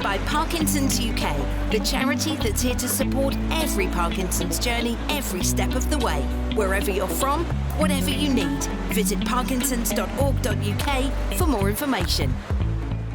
by Parkinson's UK, the charity that's here to support every Parkinson's journey every step of the way. Wherever you're from, whatever you need, visit parkinsons.org.uk for more information.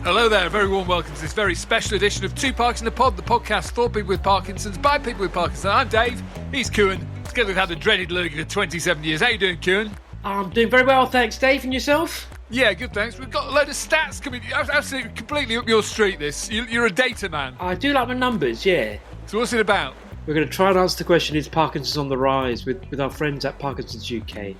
Hello there, a very warm welcome to this very special edition of Two Parks in a Pod, the podcast for people with Parkinson's by people with Parkinson's. I'm Dave, he's Kuan. Together we've had the dreaded Lurgan for 27 years. How you doing, Kuan? I'm doing very well, thanks, Dave. And yourself? Yeah, good, thanks. We've got a load of stats coming. Absolutely, completely up your street, this. You're a data man. I do like my numbers, yeah. So what's it about? We're going to try and answer the question, is Parkinson's on the rise, with our friends at Parkinson's UK.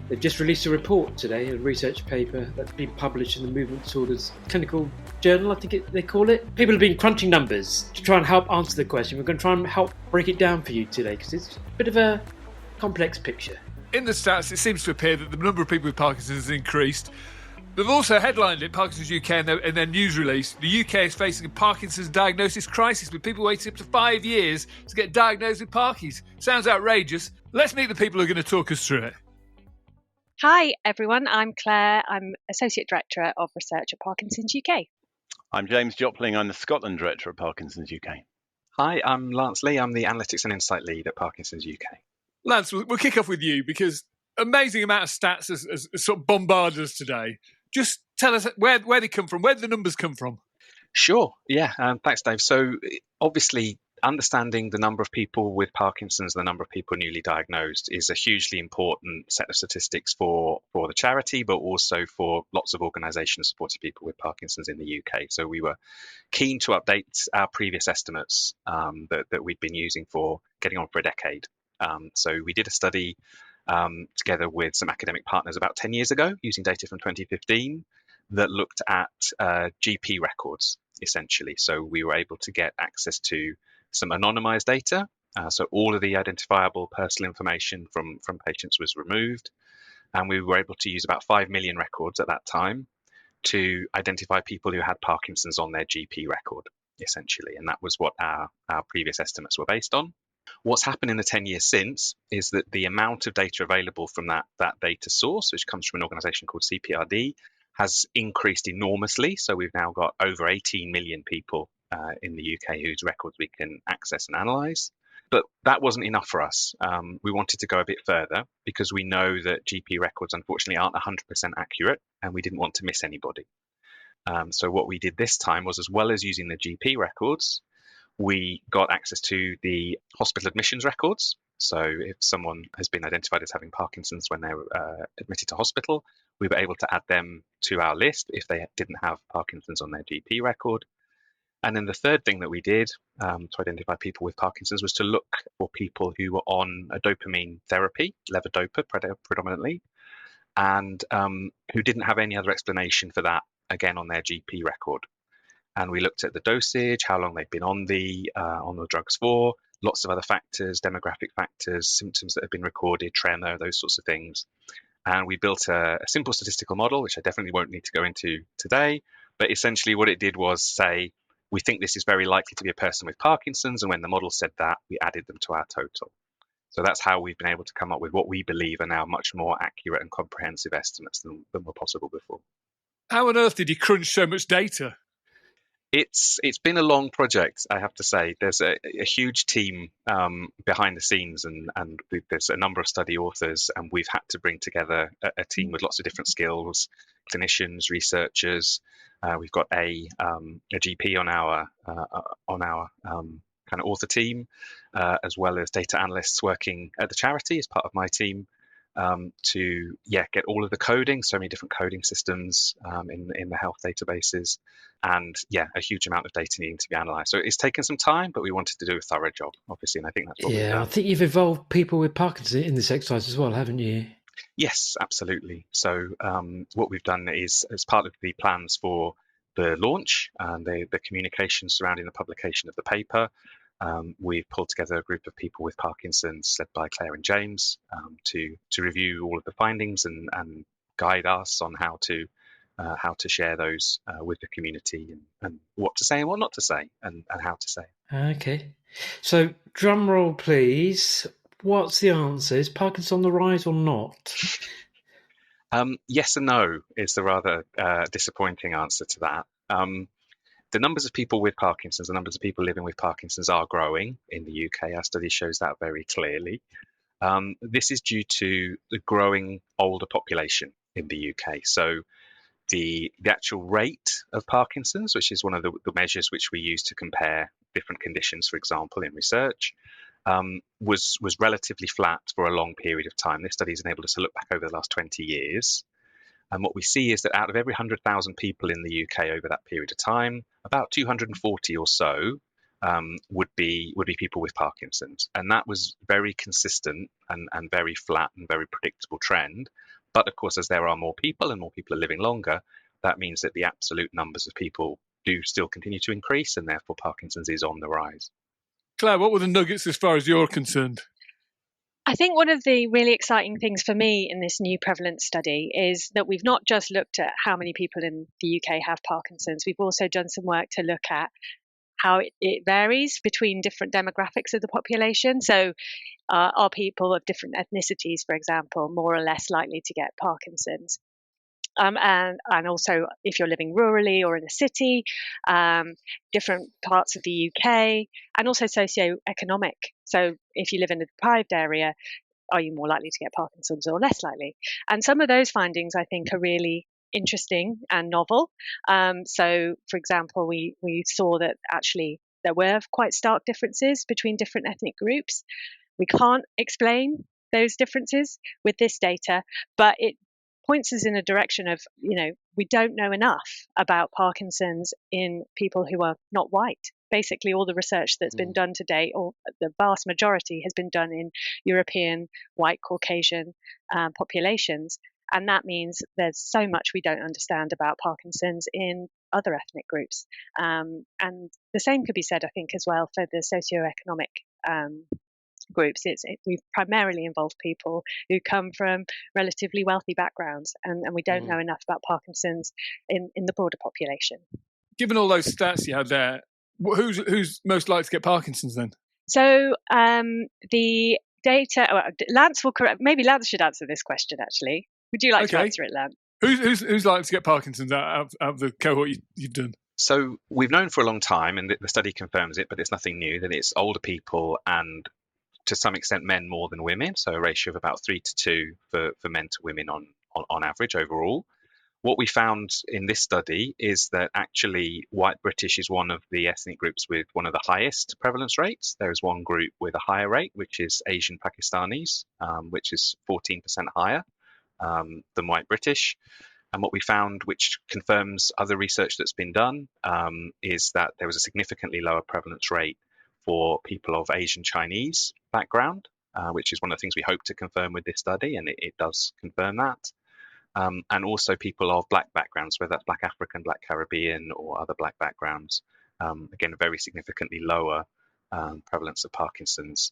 They've just released a report today, a research paper that's been published in the Movement Disorders Clinical Journal, I think they call it. People have been crunching numbers to try and help answer the question. We're going to try and help break it down for you today, because it's a bit of a complex picture. In the stats, it seems to appear that the number of people with Parkinson's has increased. They've also headlined it, Parkinson's UK, in their news release. The UK is facing a Parkinson's diagnosis crisis, with people waiting up to 5 years to get diagnosed with Parkies. Sounds outrageous. Let's meet the people who are going to talk us through it. Hi everyone, I'm Claire. I'm Associate Director of Research at Parkinson's UK. I'm James Jopling. I'm the Scotland Director of Parkinson's UK. Hi, I'm Lance Lee. I'm the Analytics and Insight Lead at Parkinson's UK. Lance, we'll kick off with you because amazing amount of stats has sort of bombarded us today. Just tell us where they come from, where the numbers come from. Sure, yeah, thanks, Dave. So obviously, understanding the number of people with Parkinson's, the number of people newly diagnosed, is a hugely important set of statistics for the charity, but also for lots of organisations supporting people with Parkinson's in the UK. So we were keen to update our previous estimates that we'd been using for getting on for a decade. So we did a study together with some academic partners about 10 years ago, using data from 2015, that looked at GP records, essentially. So we were able to get access to some anonymized data. So all of the identifiable personal information from patients was removed. And we were able to use about 5 million records at that time to identify people who had Parkinson's on their GP record, essentially. And that was what our previous estimates were based on. What's happened in the 10 years since is that the amount of data available from that data source, which comes from an organization called CPRD, has increased enormously. So we've now got over 18 million people in the UK whose records we can access and analyse. But that wasn't enough for us. We wanted to go a bit further because we know that GP records unfortunately aren't 100% accurate, and we didn't want to miss anybody. So what we did this time was, as well as using the GP records, we got access to the hospital admissions records. So if someone has been identified as having Parkinson's when they were admitted to hospital, we were able to add them to our list if they didn't have Parkinson's on their GP record. And then the third thing that we did to identify people with Parkinson's was to look for people who were on a dopamine therapy, levodopa predominantly, and who didn't have any other explanation for that, again, on their GP record. And we looked at the dosage, how long they've been on the drugs for, lots of other factors, demographic factors, symptoms that have been recorded, tremor, those sorts of things. And we built a simple statistical model, which I definitely won't need to go into today. But essentially what it did was say, we think this is very likely to be a person with Parkinson's. And when the model said that, we added them to our total. So that's how we've been able to come up with what we believe are now much more accurate and comprehensive estimates than were possible before. How on earth did you crunch so much data? It's been a long project, I have to say. There's a huge team behind the scenes, and there's a number of study authors, and we've had to bring together a team with lots of different skills, clinicians, researchers. We've got a GP on our kind of author team, as well as data analysts working at the charity as part of my team. To get all of the coding, so many different coding systems in the health databases, and a huge amount of data needing to be analysed. So it's taken some time, but we wanted to do a thorough job, obviously, and I think that's what we've done. I think you've involved people with Parkinson's in this exercise as well, haven't you? Yes, absolutely. So what we've done is, as part of the plans for the launch and the communication surrounding the publication of the paper, we've pulled together a group of people with Parkinson's, led by Claire and James, to review all of the findings and guide us on how to share those with the community, and what to say and what not to say, and how to say. Okay. So drum roll, please. What's the answer? Is Parkinson's on the rise or not? Yes and no is the rather disappointing answer to that. the numbers of people with Parkinson's, the numbers of people living with Parkinson's are growing in the UK. Our study shows that very clearly. This is due to the growing older population in the UK. So the actual rate of Parkinson's, which is one of the measures which we use to compare different conditions, for example, in research, was relatively flat for a long period of time. This study has enabled us to look back over the last 20 years. And what we see is that out of every 100,000 people in the UK over that period of time, about 240 or so would be people with Parkinson's. And that was very consistent and very flat and very predictable trend. But of course, as there are more people and more people are living longer, that means that the absolute numbers of people do still continue to increase, and therefore Parkinson's is on the rise. Claire, what were the nuggets as far as you're concerned? I think one of the really exciting things for me in this new prevalence study is that we've not just looked at how many people in the UK have Parkinson's, we've also done some work to look at how it varies between different demographics of the population. So are people of different ethnicities, for example, more or less likely to get Parkinson's? And also if you're living rurally or in a city, different parts of the UK, and also socioeconomic. So if you live in a deprived area, are you more likely to get Parkinson's or less likely? And some of those findings, I think, are really interesting and novel. So, for example, we saw that actually there were quite stark differences between different ethnic groups. We can't explain those differences with this data, but it points us in a direction of, we don't know enough about Parkinson's in people who are not white. Basically, all the research that's been done to date, or the vast majority, has been done in European, white, Caucasian populations. And that means there's so much we don't understand about Parkinson's in other ethnic groups. And the same could be said, I think, as well for the socioeconomic groups. We've primarily involved people who come from relatively wealthy backgrounds, and we don't know enough about Parkinson's in the broader population. Given all those stats you had there, who's most likely to get Parkinson's then? So the data, Lance will correct. Maybe Lance should answer this question. Actually, would you like to answer it, Lance? Who's likely to get Parkinson's out of the cohort you've done? So we've known for a long time, and the study confirms it, but it's nothing new, that it's older people and to some extent men more than women, so a ratio of about 3 to 2 for men to women on average overall. What we found in this study is that actually white British is one of the ethnic groups with one of the highest prevalence rates. There is one group with a higher rate, which is Asian Pakistanis, which is 14% higher than white British. And what we found, which confirms other research that's been done, is that there was a significantly lower prevalence rate for people of Asian Chinese background, which is one of the things we hope to confirm with this study, and it does confirm that. And also people of black backgrounds, whether that's black African, black Caribbean, or other black backgrounds. Again, a very significantly lower prevalence of Parkinson's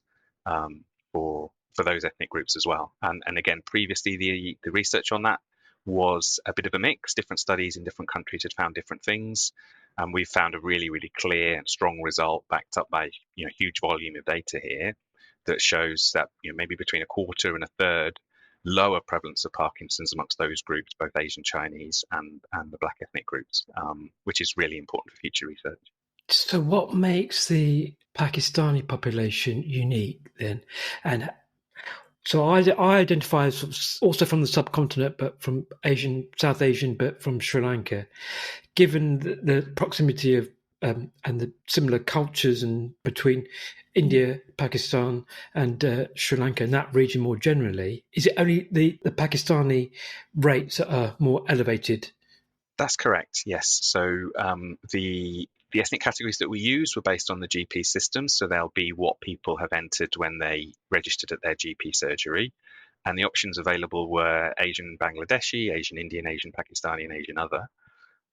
for those ethnic groups as well. And again, previously the research on that was a bit of a mix. Different studies in different countries had found different things. And we've found a really, really clear and strong result backed up by huge volume of data here that shows that maybe between a quarter and a third lower prevalence of Parkinson's amongst those groups, both Asian Chinese and the black ethnic groups, which is really important for future research. So what makes the Pakistani population unique then? And so I identify also from the subcontinent, but from South Asian, but from Sri Lanka. Given the proximity of and the similar cultures and between India, Pakistan, and Sri Lanka and that region more generally, is it only the Pakistani rates that are more elevated? That's correct, yes. So the ethnic categories that we used were based on the GP system, so they'll be what people have entered when they registered at their GP surgery. And the options available were Asian Bangladeshi, Asian Indian, Asian Pakistani, and Asian other.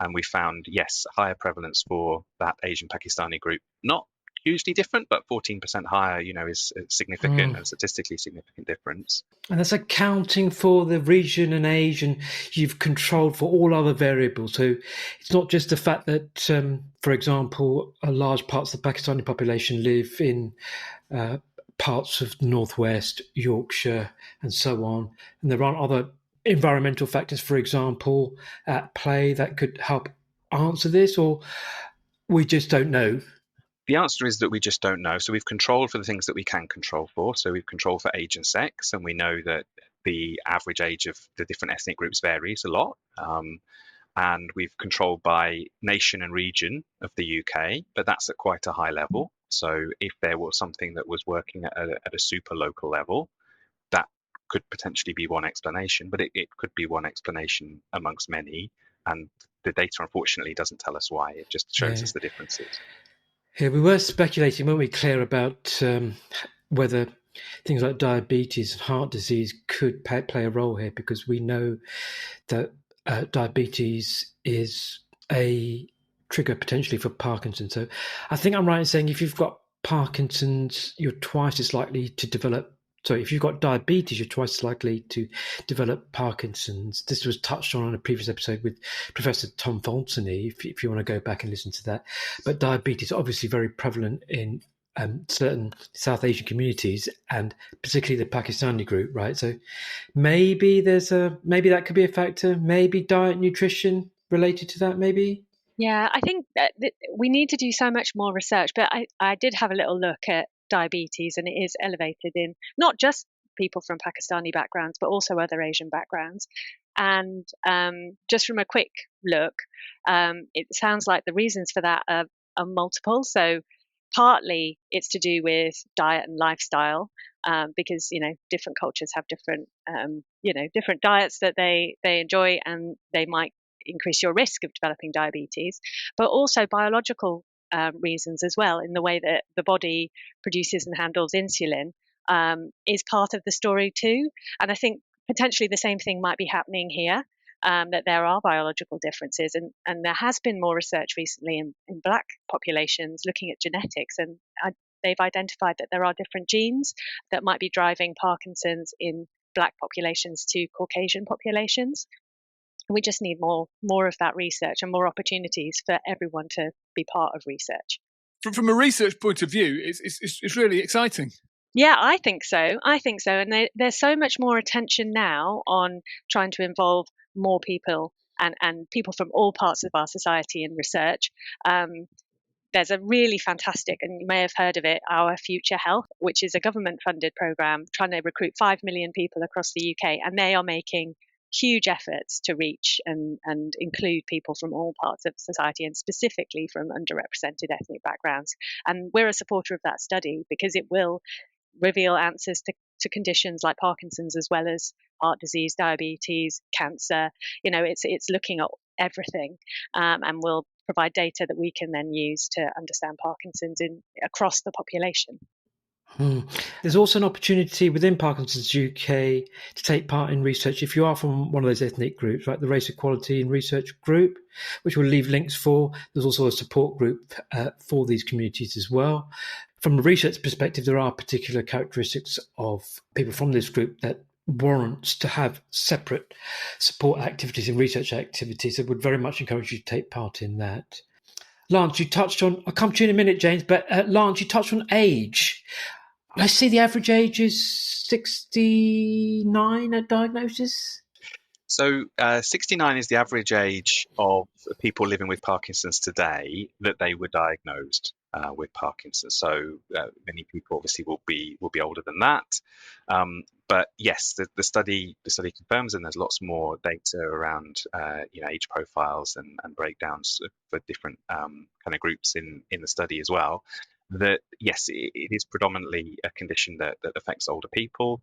And we found, yes, higher prevalence for that Asian Pakistani group. Not hugely different, but 14% higher, is a significant and statistically significant difference. And that's accounting for the region and age, and you've controlled for all other variables. So it's not just the fact that, for example, a large parts of the Pakistani population live in parts of the Northwest, Yorkshire, and so on. And there aren't other environmental factors, for example, at play that could help answer this, or we just don't know? The answer is that we just don't know. So we've controlled for the things that we can control for. So we've controlled for age and sex, and we know that the average age of the different ethnic groups varies a lot. And we've controlled by nation and region of the UK, but that's at quite a high level. So if there was something that was working at a super local level, that could potentially be one explanation, but it could be one explanation amongst many. And the data, unfortunately, doesn't tell us why. It just shows us the differences. Yeah, we were speculating, weren't we, Claire, about whether things like diabetes and heart disease could play a role here, because we know that diabetes is a trigger potentially for Parkinson's. So I think I'm right in saying if you've got Parkinson's, you're twice as likely to develop. So if you've got diabetes, you're twice as likely to develop Parkinson's. This was touched on a previous episode with Professor Tom Foltony, if you want to go back and listen to that. But diabetes is obviously very prevalent in certain South Asian communities, and particularly the Pakistani group, right? So maybe that could be a factor. Maybe diet, nutrition related to that. Maybe. Yeah, I think that we need to do so much more research. But I did have a little look at diabetes, and it is elevated in not just people from Pakistani backgrounds, but also other Asian backgrounds. And just from a quick look, it sounds like the reasons for that are multiple. So partly it's to do with diet and lifestyle, because different cultures have different different diets that they enjoy, and they might increase your risk of developing diabetes, but also biological reasons as well, in the way that the body produces and handles insulin is part of the story too. And I think potentially the same thing might be happening here, that there are biological differences. And there has been more research recently in Black populations looking at genetics, and they've identified that there are different genes that might be driving Parkinson's in Black populations to Caucasian populations. We just need more of that research and more opportunities for everyone to be part of research. From a research point of view, it's really exciting. Yeah, I think so. And there's so much more attention now on trying to involve more people and people from all parts of our society in research. There's a really fantastic, and you may have heard of it, Our Future Health, which is a government-funded program trying to recruit 5 million people across the UK, and they are making huge efforts to reach and include people from all parts of society, and specifically from underrepresented ethnic backgrounds. And we're a supporter of that study because it will reveal answers to conditions like Parkinson's, as well as heart disease, diabetes, cancer. It's looking at everything, and will provide data that we can then use to understand Parkinson's across the population. There's also an opportunity within Parkinson's UK to take part in research if you are from one of those ethnic groups, right? The Race Equality and Research Group, which we'll leave links for. There's also a support group for these communities as well. From a research perspective, there are particular characteristics of people from this group that warrants to have separate support activities and research activities. I would very much encourage you to take part in that. Lance, you touched on, I'll come to you in a minute, James, but Lance, you touched on age. I see the average age is 69 at diagnosis. So 69 is the average age of people living with Parkinson's today that they were diagnosed with Parkinson's. So many people obviously will be older than that. But yes, the study confirms, and there's lots more data around age profiles and breakdowns for different kind of groups in the study as well. That yes, it is predominantly a condition that affects older people.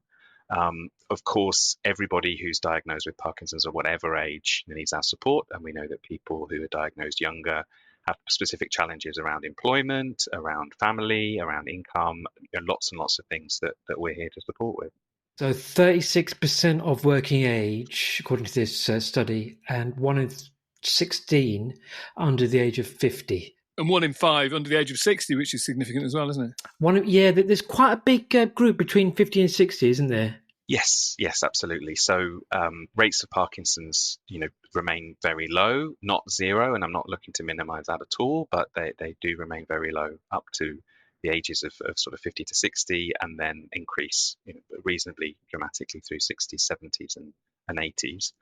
Of course, everybody who's diagnosed with Parkinson's at whatever age needs our support, and we know that people who are diagnosed younger have specific challenges around employment, around family, around income, and lots of things that we're here to support with. So 36% of working age, according to this study, and 1 in 16 under the age of 50. And 1 in 5 under the age of 60, which is significant as well, isn't it? There's quite a big group between 50 and 60, isn't there? Yes, absolutely. So rates of Parkinson's, remain very low, not zero, and I'm not looking to minimize that at all, but they do remain very low up to the ages of sort of 50 to 60, and then increase reasonably dramatically through 60s, 70s, and 80s.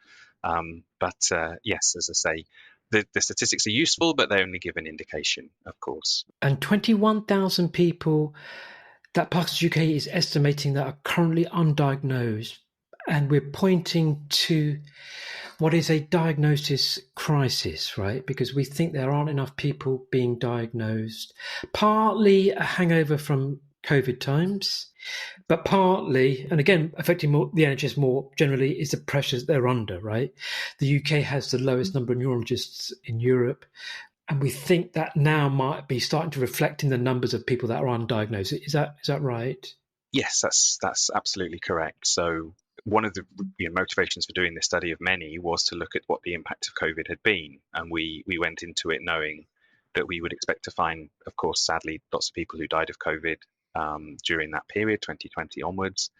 But yes, as I say, the statistics are useful, but they only give an indication, of course. And 21,000 people that Parkinson's UK is estimating that are currently undiagnosed. And we're pointing to what is a diagnosis crisis, right? Because we think there aren't enough people being diagnosed, partly a hangover from COVID times, but partly, and again, affecting the NHS more generally, is the pressures they're under, right? The UK has the lowest number of neurologists in Europe. And we think that now might be starting to reflect in the numbers of people that are undiagnosed. Is that right? Yes, that's absolutely correct. So one of the motivations for doing this study of many was to look at what the impact of COVID had been. And we went into it knowing that we would expect to find, of course, sadly, lots of people who died of COVID during that period, 2020 onwards,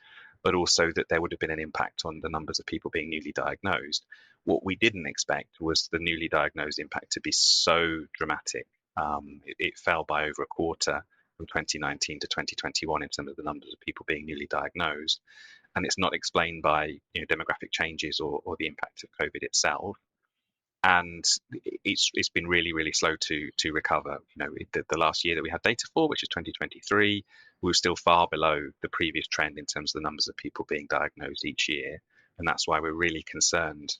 but also that there would have been an impact on the numbers of people being newly diagnosed. What we didn't expect was the newly diagnosed impact to be so dramatic. It fell by over a quarter from 2019 to 2021 in terms of the numbers of people being newly diagnosed. And it's not explained by demographic changes or the impact of COVID itself. And it's been really, really slow to recover. The last year that we had data for, which is 2023, we were still far below the previous trend in terms of the numbers of people being diagnosed each year. And that's why we're really concerned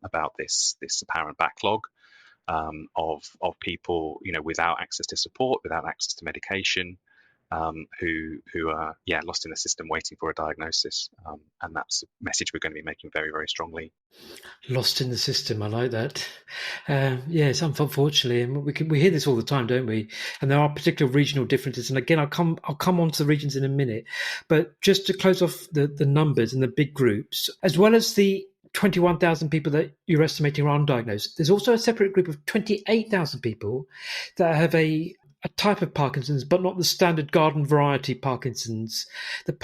about this apparent backlog of people, without access to support, without access to medication, who are lost in the system waiting for a diagnosis. And that's a message we're going to be making very, very strongly. Lost in the system, I like that. Yes, unfortunately, and we hear this all the time, don't we? And there are particular regional differences. And again, I'll come on to the regions in a minute. But just to close off the numbers and the big groups, as well as the 21,000 people that you're estimating are undiagnosed, there's also a separate group of 28,000 people that have a type of Parkinson's, but not the standard garden variety Parkinson's, the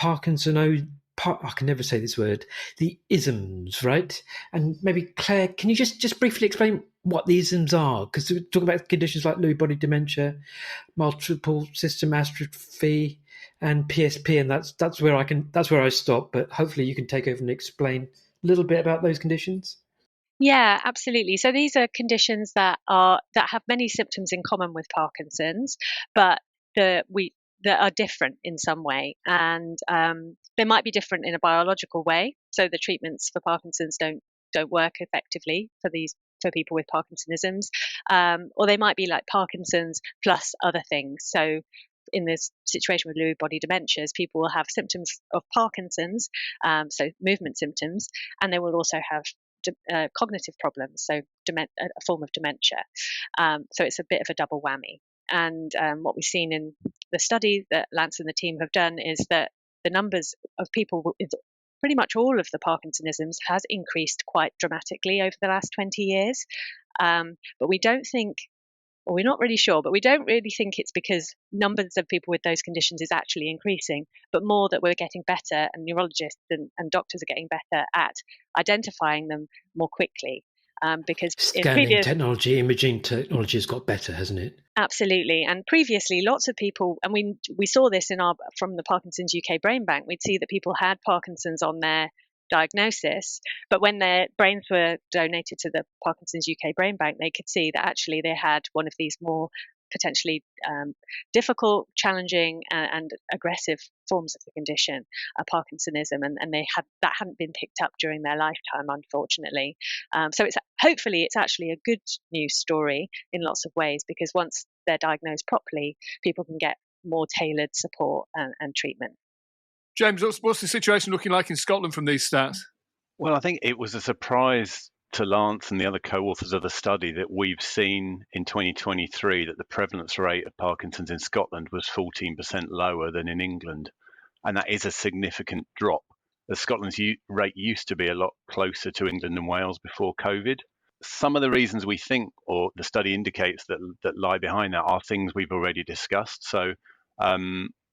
I can never say this word, the isms, right? And maybe Claire, can you just briefly explain what the isms are? Because we're talking about conditions like Lewy Body Dementia, multiple system atrophy, and PSP, and that's where I stop. But hopefully you can take over and explain a little bit about those conditions. Yeah, absolutely. So these are conditions that have many symptoms in common with Parkinson's, but that are different in some way, and they might be different in a biological way. So the treatments for Parkinson's don't work effectively for people with Parkinsonisms, or they might be like Parkinson's plus other things. So in this situation with Lewy body dementias, people will have symptoms of Parkinson's, so movement symptoms, and they will also have cognitive problems, so a form of dementia. So it's a bit of a double whammy. And what we've seen in the study that Lance and the team have done is that the numbers of people with pretty much all of the Parkinsonisms has increased quite dramatically over the last 20 years. But we don't think, or we're not really sure, but we don't really think it's because numbers of people with those conditions is actually increasing, but more that we're getting better, and neurologists and doctors are getting better at identifying them more quickly. Because imaging technology has got better, hasn't it? Absolutely. And previously, lots of people, and we saw this from the Parkinson's UK Brain Bank, we'd see that people had Parkinson's on their diagnosis, but when their brains were donated to the Parkinson's UK Brain Bank, they could see that actually they had one of these more potentially difficult, challenging, and aggressive forms of the condition, Parkinsonism, and that hadn't been picked up during their lifetime, unfortunately. So hopefully it's actually a good news story in lots of ways, because once they're diagnosed properly, people can get more tailored support and treatment. James, what's the situation looking like in Scotland from these stats? Well, I think it was a surprise to Lance and the other co-authors of the study that we've seen in 2023 that the prevalence rate of Parkinson's in Scotland was 14% lower than in England. And that is a significant drop. Scotland's rate used to be a lot closer to England and Wales before COVID. Some of the reasons we think, or the study indicates that lie behind that, are things we've already discussed. So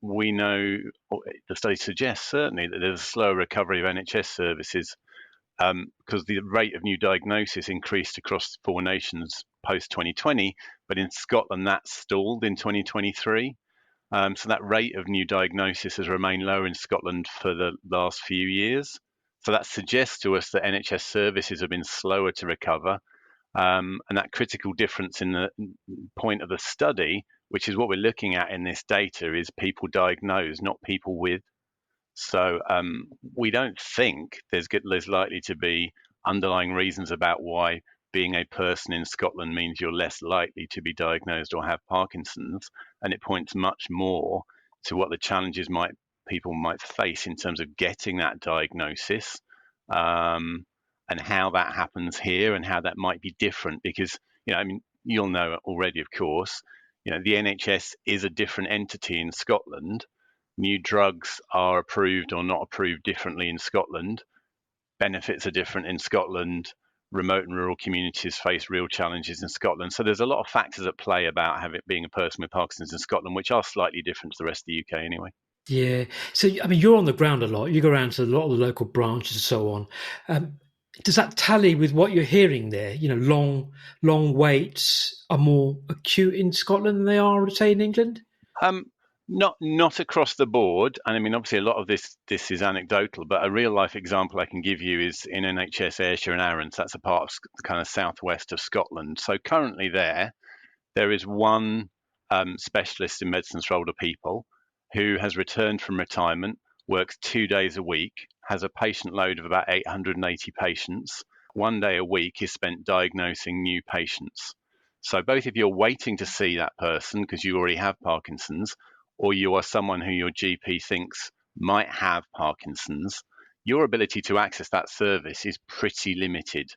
we know, or the study suggests certainly, that there's a slower recovery of NHS services because the rate of new diagnosis increased across 4 nations post-2020, but in Scotland that stalled in 2023. So that rate of new diagnosis has remained lower in Scotland for the last few years. So that suggests to us that NHS services have been slower to recover. And that critical difference in the point of the study, which is what we're looking at in this data, is people diagnosed, not people with. So we don't think there's likely to be underlying reasons about why being a person in Scotland means you're less likely to be diagnosed or have Parkinson's. And it points much more to what the challenges people might face in terms of getting that diagnosis, and how that happens here and how that might be different. Because, you'll know already, of course, the NHS is a different entity in Scotland. New drugs are approved or not approved differently in Scotland. Benefits are different in Scotland. Remote and rural communities face real challenges in Scotland. So there's a lot of factors at play about being a person with Parkinson's in Scotland, which are slightly different to the rest of the UK anyway. Yeah. So, you're on the ground a lot. You go around to a lot of the local branches and so on. Does that tally with what you're hearing there? Long waits are more acute in Scotland than they are, say, in England? Not across the board. And obviously a lot of this is anecdotal, but a real life example I can give you is in NHS Ayrshire and Arran. That's a part of the kind of southwest of Scotland. So currently there is one specialist in medicines for older people who has returned from retirement, works 2 days a week, has a patient load of about 880 patients. 1 day a week is spent diagnosing new patients. So both if you're waiting to see that person because you already have Parkinson's, or you are someone who your GP thinks might have Parkinson's, your ability to access that service is pretty limited.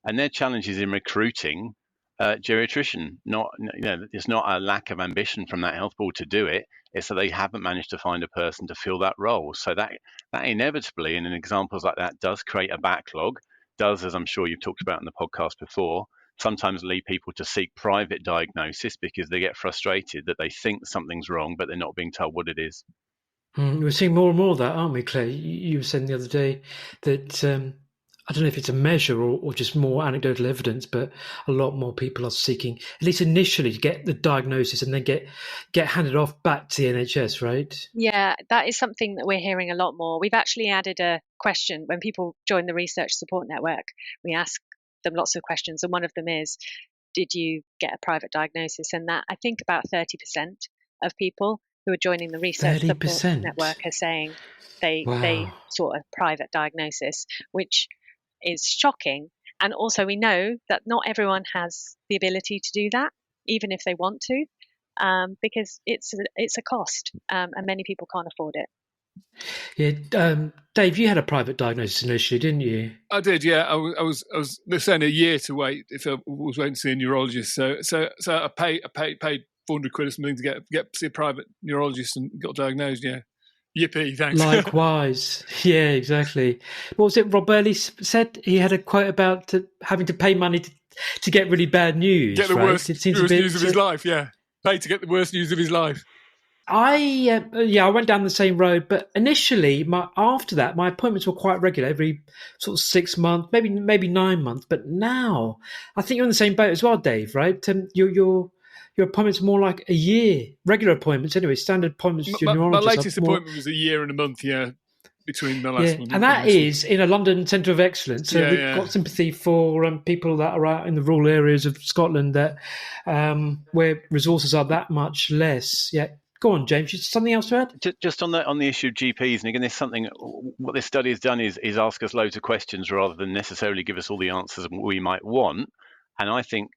And their challenge is in recruiting geriatrician. There's not a lack of ambition from that health board to do it. It's that they haven't managed to find a person to fill that role. So that inevitably, and in examples like that, does create a backlog, does, as I'm sure you've talked about in the podcast before, sometimes lead people to seek private diagnosis because they get frustrated that they think something's wrong, but they're not being told what it is. We're seeing more and more of that, aren't we, Claire? You were saying the other day that, I don't know if it's a measure or just more anecdotal evidence, but a lot more people are seeking, at least initially, to get the diagnosis and then get handed off back to the NHS, right? Yeah, that is something that we're hearing a lot more. We've actually added a question when people join the Research Support Network. We ask them lots of questions, and one of them is, did you get a private diagnosis? And that, I think about 30% of people who are joining the Research 30%. Support Network are saying they sought a private diagnosis, which is shocking. And also we know that not everyone has the ability to do that, even if they want to, because it's a cost, and many people can't afford it. Yeah, Dave, you had a private diagnosis initially, didn't you? I did, yeah. I was they're saying a year to wait if I was waiting to see a neurologist. So I paid 400 quid or something to get to see a private neurologist and got diagnosed. Yeah, yippee! Thanks. Likewise, yeah, exactly. What was it? Rob Burley said he had a quote about having to pay money to get really bad news. Get the right? worst news of his life. Yeah, pay to get the worst news of his life. I went down the same road, but initially, after that, my appointments were quite regular, every sort of 6 months, maybe 9 months. But now, I think you're in the same boat as well, Dave. Right? Your appointments are more like a year, regular appointments anyway, standard appointments with your neurologist. My latest appointment was a year and a month. Yeah, between the last one. And that is in a London Centre of Excellence. So we've got sympathy for people that are out in the rural areas of Scotland that where resources are that much less. Yeah. Go on, James. Something else to add? Just on the issue of GPs, and again, there's something. What this study has done is ask us loads of questions rather than necessarily give us all the answers we might want. And I think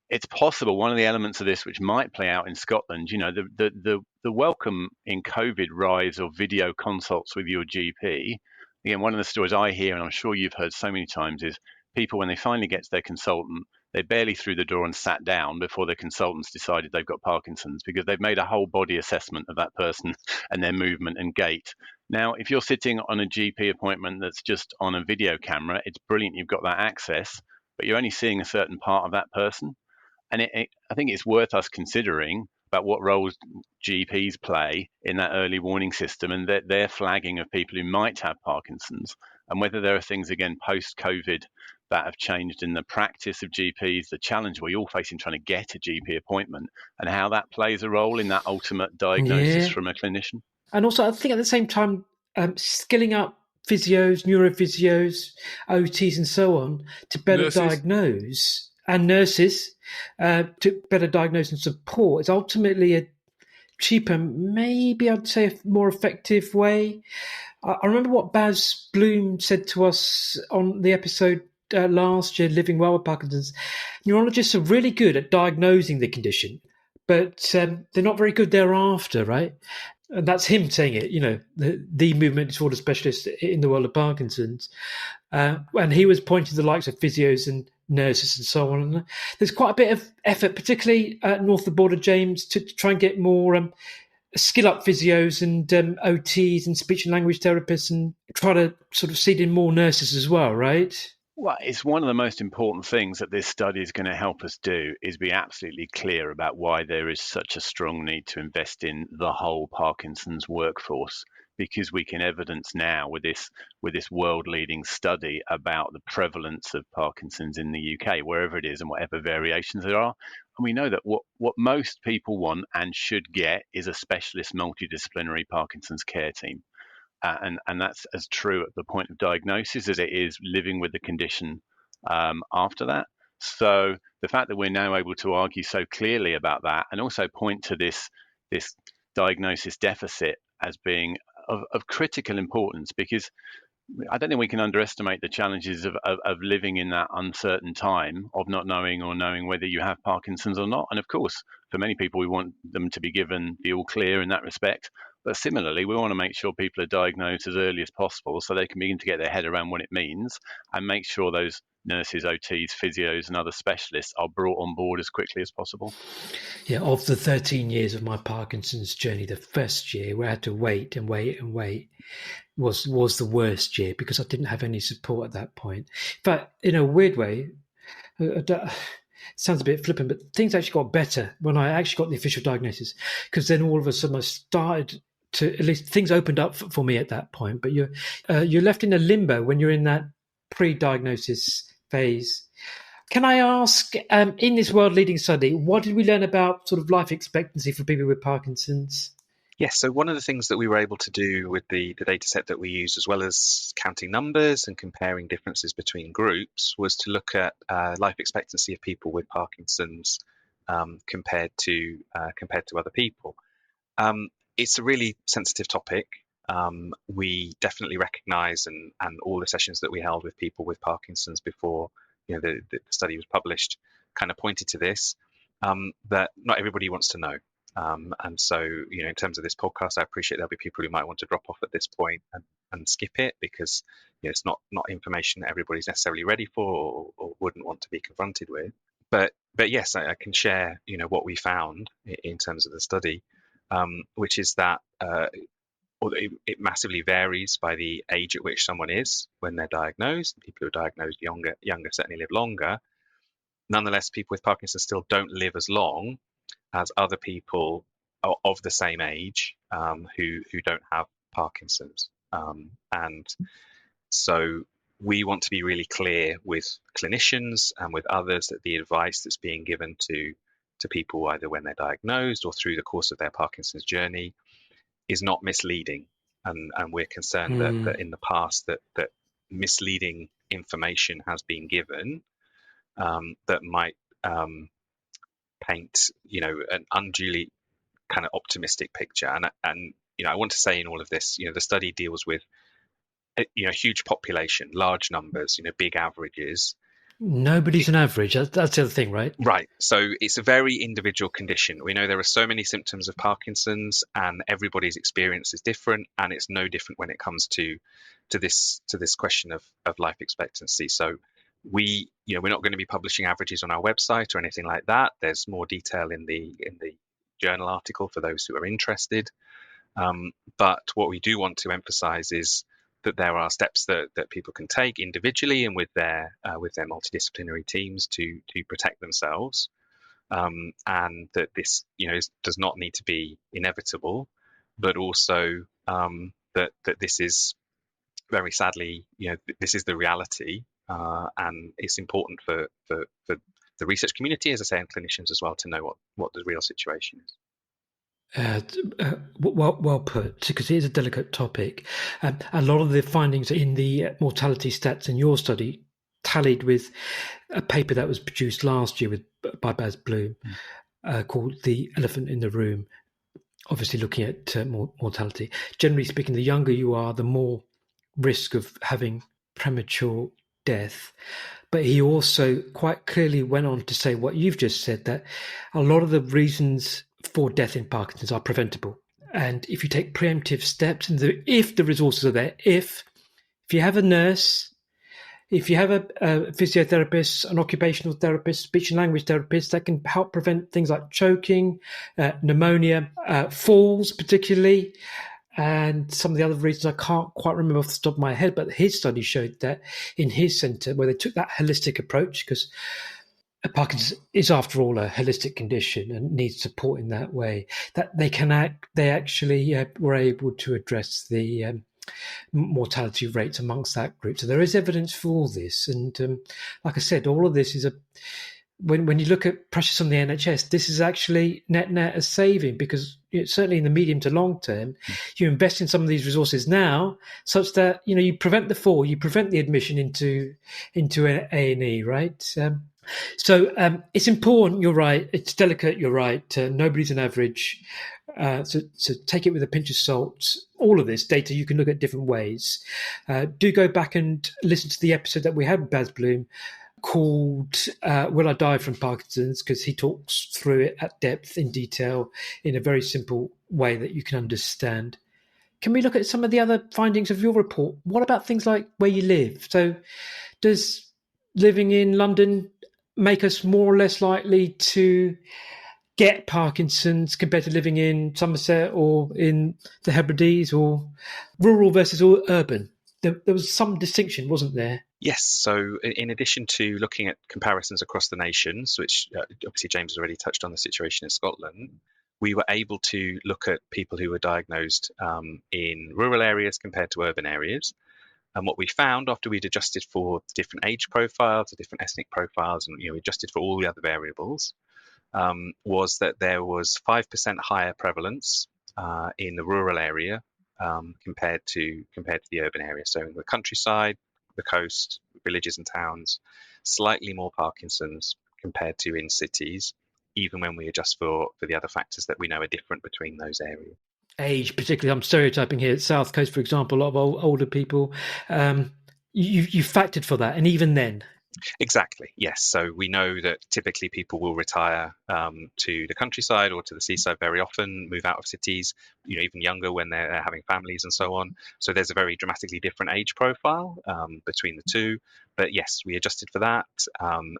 it's possible one of the elements of this which might play out in Scotland. The welcome in COVID rise of video consults with your GP. Again, one of the stories I hear, and I'm sure you've heard so many times, is people when they finally get to their consultant, they're barely through the door and sat down before their consultants decided they've got Parkinson's because they've made a whole body assessment of that person and their movement and gait. Now, if you're sitting on a GP appointment that's just on a video camera, it's brilliant you've got that access, but you're only seeing a certain part of that person. And I think it's worth us considering about what roles GPs play in that early warning system and their flagging of people who might have Parkinson's, and whether there are things, again, post-COVID that have changed in the practice of GPs, the challenge we're all facing trying to get a GP appointment, and how that plays a role in that ultimate diagnosis from a clinician. And also, I think at the same time, skilling up physios, neurophysios, OTs and so on to better diagnose and nurses to better diagnose and support is ultimately a cheaper, maybe I'd say a more effective way. I remember what Baz Bloom said to us on the episode last year, Living Well with Parkinson's. Neurologists are really good at diagnosing the condition, but they're not very good thereafter, right? And that's him saying it, the movement disorder specialist in the world of Parkinson's. And he was pointing to the likes of physios and nurses and so on. And there's quite a bit of effort, particularly north of the border, James, to try and get more skill up physios and OTs and speech and language therapists, and try to sort of seed in more nurses as well, right? Well, it's one of the most important things that this study is going to help us do is be absolutely clear about why there is such a strong need to invest in the whole Parkinson's workforce, because we can evidence now with this world-leading study about the prevalence of Parkinson's in the UK, wherever it is and whatever variations there are. And we know that what most people want and should get is a specialist multidisciplinary Parkinson's care team. And that's as true at the point of diagnosis as it is living with the condition after that. So the fact that we're now able to argue so clearly about that, and also point to this diagnosis deficit as being of critical importance, because I don't think we can underestimate the challenges of living in that uncertain time of not knowing or knowing whether you have Parkinson's or not. And of course, for many people, we want them to be given the all clear in that respect. But similarly, we want to make sure people are diagnosed as early as possible so they can begin to get their head around what it means, and make sure those nurses, OTs, physios and other specialists are brought on board as quickly as possible. Yeah, of the 13 years of my Parkinson's journey, the first year where I had to wait and wait and wait was the worst year, because I didn't have any support at that point. But in a weird way, it sounds a bit flippant, but things actually got better when I actually got the official diagnosis, because then all of a sudden I started to, at least things opened up for me at that point. But you're left in a limbo when you're in that pre-diagnosis phase. Can I ask, in this world-leading study, what did we learn about sort of life expectancy for people with Parkinson's? Yes, so one of the things that we were able to do with the data set that we used, as well as counting numbers and comparing differences between groups, was to look at life expectancy of people with Parkinson's compared to other people. It's a really sensitive topic. We definitely recognise, and all the sessions that we held with people with Parkinson's before the study was published kind of pointed to this, that not everybody wants to know. And so, in terms of this podcast, I appreciate there'll be people who might want to drop off at this point and skip it, because it's not information that everybody's necessarily ready for or wouldn't want to be confronted with. But yes, I can share what we found in terms of the study, which is that it massively varies by the age at which someone is when they're diagnosed. People who are diagnosed younger certainly live longer. Nonetheless, people with Parkinson's still don't live as long as other people of the same age who don't have Parkinson's. And so we want to be really clear with clinicians and with others that the advice that's being given to people, either when they're diagnosed or through the course of their Parkinson's journey, is not misleading. And we're concerned that in the past that misleading information has been given that might paint an unduly kind of optimistic picture. And I want to say in all of this, the study deals with a huge population, large numbers, big averages. Nobody's an average. That's the other thing, right? Right. So it's a very individual condition. We know there are so many symptoms of Parkinson's, and everybody's experience is different, and it's no different when it comes to this question of life expectancy. So we're not going to be publishing averages on our website or anything like that. There's more detail in the journal article for those who are interested. But what we do want to emphasize is that there are steps that people can take individually and with their multidisciplinary teams to protect themselves, and that this does not need to be inevitable, but also that this is very sadly this is the reality, and it's important for the research community, as I say, and clinicians as well, to know what the real situation is. Well put, because it is a delicate topic. A lot of the findings in the mortality stats in your study tallied with a paper that was produced last year by Baz Bloom called The Elephant in the Room, obviously looking at mortality. Generally speaking, the younger you are, the more risk of having premature death. But he also quite clearly went on to say what you've just said, that a lot of the reasons for death in Parkinson's are preventable. And if you take preemptive steps, and if the resources are there, if you have a nurse, if you have a physiotherapist, an occupational therapist, speech and language therapist that can help prevent things like choking, pneumonia, falls particularly, and some of the other reasons I can't quite remember off the top of my head, but his study showed that in his centre, where they took that holistic approach, because Parkinson's is, after all, a holistic condition and needs support in that way, that they actually were able to address the mortality rates amongst that group. So there is evidence for all this. And like I said, all of this is when you look at pressures on the NHS, this is actually net a saving, because certainly in the medium to long term, you invest in some of these resources now, such that you prevent the fall, you prevent the admission into an A&E, right? So it's important. You're right. It's delicate. You're right. Nobody's an average. So take it with a pinch of salt. All of this data you can look at different ways. Do go back and listen to the episode that we had with Baz Bloom called Will I Die from Parkinson's, because he talks through it at depth in detail in a very simple way that you can understand. Can we look at some of the other findings of your report? What about things like where you live? So does living in London make us more or less likely to get Parkinson's compared to living in Somerset or in the Hebrides, or rural versus urban? There was some distinction, wasn't there? Yes. So in addition to looking at comparisons across the nations, which obviously James has already touched on the situation in Scotland, we were able to look at people who were diagnosed in rural areas compared to urban areas. And what we found after we'd adjusted for the different age profiles, the different ethnic profiles, and we adjusted for all the other variables, was that there was 5% higher prevalence in the rural area compared to the urban area. So in the countryside, the coast, villages and towns, slightly more Parkinson's compared to in cities, even when we adjust for the other factors that we know are different between those areas. Age, particularly, I'm stereotyping here. South Coast, for example, a lot of older people. You factored for that, and even then. Exactly, yes. So we know that typically people will retire to the countryside or to the seaside very often, move out of cities, even younger when they're having families and so on. So there's a very dramatically different age profile between the two. But yes, we adjusted for that.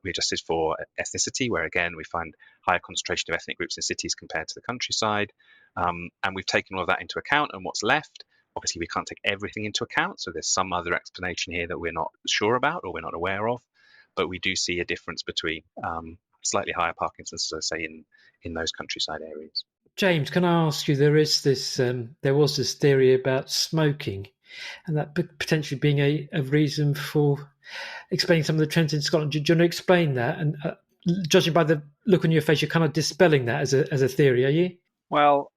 We adjusted for ethnicity, where again, we find higher concentration of ethnic groups in cities compared to the countryside. And we've taken all of that into account, and what's left, obviously we can't take everything into account. So there's some other explanation here that we're not sure about or we're not aware of. But we do see a difference between slightly higher Parkinson's, as I say, in those countryside areas. James, can I ask you? There was this theory about smoking, and that potentially being a reason for explaining some of the trends in Scotland. Do you want to explain that? And judging by the look on your face, you're kind of dispelling that as a theory, are you? Well,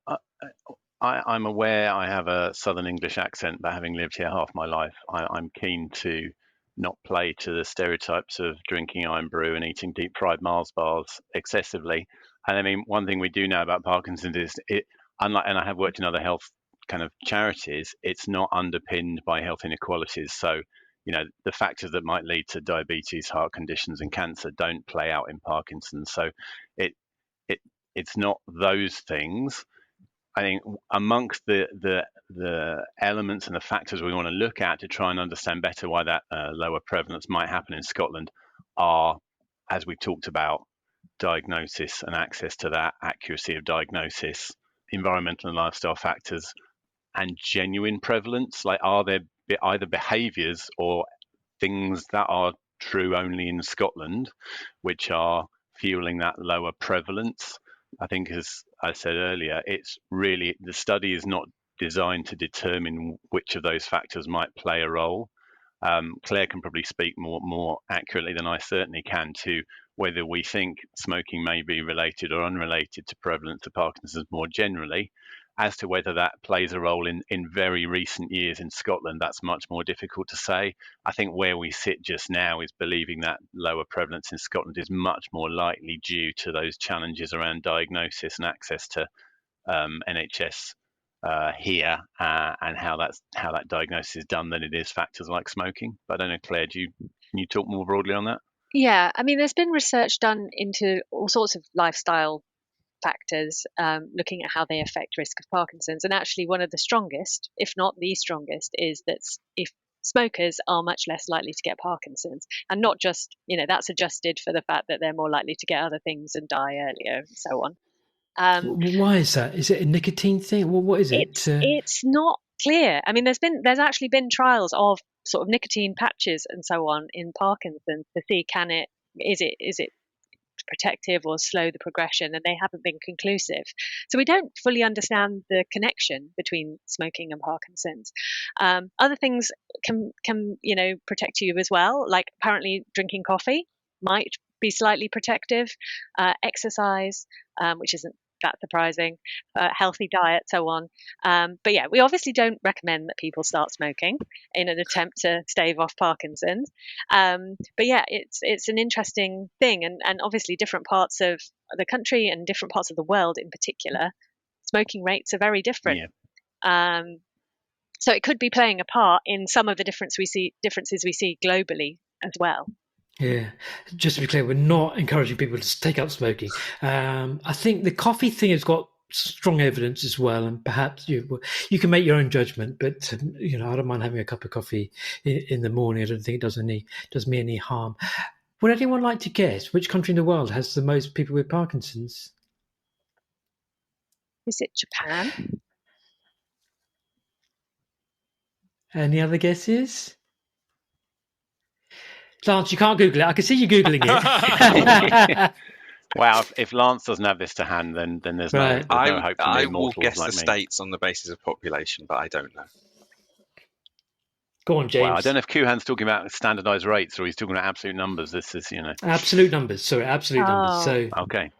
I'm aware I have a Southern English accent, but having lived here half my life, I'm keen to not play to the stereotypes of drinking iron brew and eating deep fried Mars bars excessively. And I mean, one thing we do know about Parkinson's is unlike, and I have worked in other health kind of charities, it's not underpinned by health inequalities. So, the factors that might lead to diabetes, heart conditions, and cancer don't play out in Parkinson's. So it's not those things. I think amongst the elements and the factors we want to look at to try and understand better why that lower prevalence might happen in Scotland are, as we talked about, diagnosis and access to that, accuracy of diagnosis, environmental and lifestyle factors, and genuine prevalence. Like, are there either behaviours or things that are true only in Scotland, which are fueling that lower prevalence? I think, as I said earlier, it's really, the study is not designed to determine which of those factors might play a role. Claire can probably speak more accurately than I certainly can to whether we think smoking may be related or unrelated to prevalence of Parkinson's more generally. As to whether that plays a role in very recent years in Scotland, that's much more difficult to say. I think where we sit just now is believing that lower prevalence in Scotland is much more likely due to those challenges around diagnosis and access to NHS here, and how that diagnosis is done, than it is factors like smoking. But I don't know, Claire, can you talk more broadly on that? Yeah, I mean, there's been research done into all sorts of lifestyle factors, looking at how they affect risk of Parkinson's. And actually, one of the strongest, if not the strongest, is that if smokers are much less likely to get Parkinson's, and not just, that's adjusted for the fact that they're more likely to get other things and die earlier and so on. Why is that? Is it a nicotine thing? Well, what is it? It's not clear. I mean, there's actually been trials of sort of nicotine patches and so on in Parkinson's to see is it protective or slow the progression, and they haven't been conclusive. So we don't fully understand the connection between smoking and Parkinson's. Other things can protect you as well, like apparently drinking coffee might be slightly protective, exercise, which isn't that surprising, healthy diet, so on. But yeah, we obviously don't recommend that people start smoking in an attempt to stave off Parkinson's. But yeah, it's an interesting thing, and obviously different parts of the country and different parts of the world in particular, smoking rates are very different. Yeah. So it could be playing a part in some of the differences we see globally as well. Yeah, just to be clear, we're not encouraging people to take up smoking. I think the coffee thing has got strong evidence as well, and perhaps you can make your own judgment. But I don't mind having a cup of coffee in the morning. I don't think it does me any harm. Would anyone like to guess which country in the world has the most people with Parkinson's? Is it Japan? Any other guesses? Lance, you can't Google it. I can see you Googling it. Wow, if Lance doesn't have this to hand, then there's no hope for I me will mortals guess like the me. states on the basis of population, but I don't know. Go on, James. Well, I don't know if Kuhan's talking about standardised rates or he's talking about absolute numbers. This is, Absolute numbers. Sorry, absolute numbers. So okay.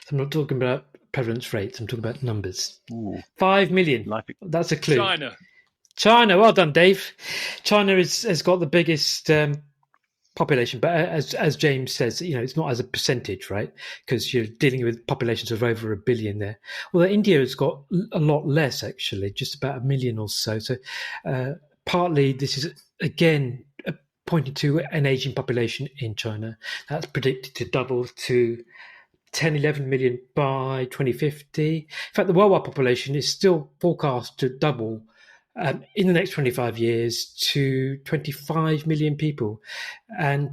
I'm not talking about prevalence rates. I'm talking about numbers. Ooh. 5 million. That's a clue. China. Well done, Dave. China has got the biggest population, but as James says, it's not as a percentage, right? Because you're dealing with populations of over 1 billion there. Well, India has got a lot less, actually, just about 1 million or so. So partly this is, again, pointing to an aging population in China. That's predicted to double to 10, 11 million by 2050. In fact, the worldwide population is still forecast to double in the next 25 years to 25 million people. And